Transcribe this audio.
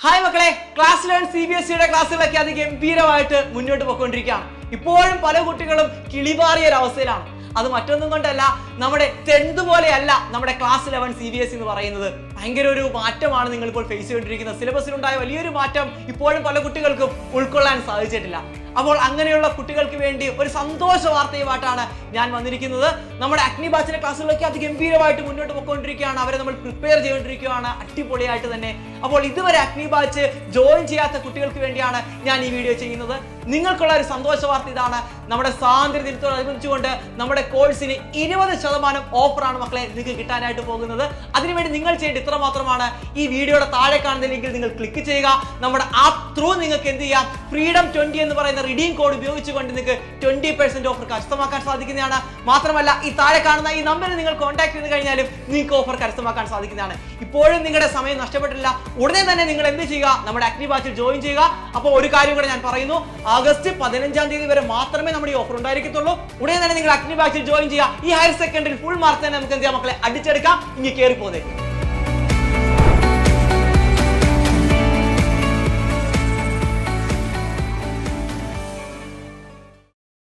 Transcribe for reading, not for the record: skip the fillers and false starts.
Hi മക്കളെ, class 11 CBSE ക്ലാസ്സുകളൊക്കെ അതിഗംഭീരമായിട്ട് മുന്നോട്ട് പോയിക്കൊണ്ടിരിക്കുകയാണ്. ഇപ്പോഴും പല കുട്ടികളും കിളിപാറിയ ഒരു അവസ്ഥയിലാണ്. അത് മറ്റൊന്നും കൊണ്ടല്ല, നമ്മുടെ 10th പോലെയല്ല നമ്മുടെ ക്ലാസ് 11 CBSE എന്ന് പറയുന്നത്. ഭയങ്കര ഒരു മാറ്റമാണ് നിങ്ങൾ ഇപ്പോൾ ഫേസ് ചെയ്തുകൊണ്ടിരിക്കുന്നത്. സിലബസിലുണ്ടായ വലിയൊരു മാറ്റം ഇപ്പോഴും പല കുട്ടികൾക്കും ഉൾക്കൊള്ളാൻ സാധിച്ചിട്ടില്ല. അപ്പോൾ അങ്ങനെയുള്ള കുട്ടികൾക്ക് വേണ്ടി ഒരു സന്തോഷ വാർത്തയുമായിട്ടാണ് ഞാൻ വന്നിരിക്കുന്നത്. നമ്മുടെ അഗ്നി ബാച്ചിലെ ക്ലാസ്സുകളൊക്കെ അതിഗംഭീരമായിട്ട് മുന്നോട്ട് പോയിക്കൊണ്ടിരിക്കുകയാണ്. അവരെ നമ്മൾ പ്രിപ്പയർ ചെയ്തുകൊണ്ടിരിക്കുകയാണ് അടിപൊളിയായിട്ട് തന്നെ. അപ്പോൾ ഇതുവരെ അഗ്നി ബാച്ച് ജോയിൻ ചെയ്യാത്ത കുട്ടികൾക്ക് വേണ്ടിയാണ് ഞാൻ ഈ വീഡിയോ ചെയ്യുന്നത്. നിങ്ങൾക്കുള്ള ഒരു സന്തോഷ വാർത്ത ഇതാണ്. നമ്മുടെ സ്വാതന്ത്ര്യ ദിനത്തോടനുബന്ധിച്ചുകൊണ്ട് നമ്മുടെ കോഴ്സിന് 20% ഓഫറാണ് മക്കളെ നിങ്ങൾക്ക് കിട്ടാനായിട്ട് പോകുന്നത്. അതിനുവേണ്ടി നിങ്ങൾ ചെയ്യേണ്ട ഇത്ര മാത്രമാണ്, ഈ വീഡിയോയുടെ താഴെ കാണുന്ന ലിങ്കിൽ നിങ്ങൾ ക്ലിക്ക് ചെയ്യുക. നമ്മുടെ ആപ്പ് ത്രൂ നിങ്ങൾക്ക് എന്ത് ചെയ്യാം, ഫ്രീഡം 20 എന്ന് പറയുന്ന റിഡീം കോഡ് ഉപയോഗിച്ചുകൊണ്ട് നിങ്ങൾക്ക് 20% ഓഫർ കരസ്ഥമാക്കാൻ സാധിക്കുന്നതാണ്. മാത്രമല്ല, ഈ താഴെ കാണുന്ന ഈ നമ്പറിൽ നിങ്ങൾ കോൺടാക്ട് ചെയ്ത് കഴിഞ്ഞാലും നിങ്ങൾക്ക് ഓഫർ കരസ്ഥമാക്കാൻ സാധിക്കുന്നതാണ്. ഇപ്പോഴും നിങ്ങളുടെ സമയം നഷ്ടപ്പെട്ടില്ല. ഉടനെ തന്നെ നിങ്ങൾ എന്ത് ചെയ്യുക, നമ്മുടെ അഗ്നി ബാച്ചിൽ ജോയിൻ ചെയ്യുക. അപ്പോൾ ഒരു കാര്യം കൂടെ ഞാൻ പറയുന്നു, ആഗസ്റ്റ് 15-ാം തീയതി വരെ മാത്രമേ നമ്മുടെ ഈ ഓഫർ ഉണ്ടായിരിക്കത്തുള്ളൂ. ഉടനെ തന്നെ നിങ്ങൾ അഗ്നി ബാച്ചിൽ ജോയിൻ ചെയ്യുക. ഈ ഹയർ സെക്കൻഡറി ഫുൾ മാർക്ക് തന്നെ നമുക്ക് എന്ത് ചെയ്യാം മക്കളെ, അടിച്ചെടുക്കാം. ഇനി കയറി പോകുന്നത്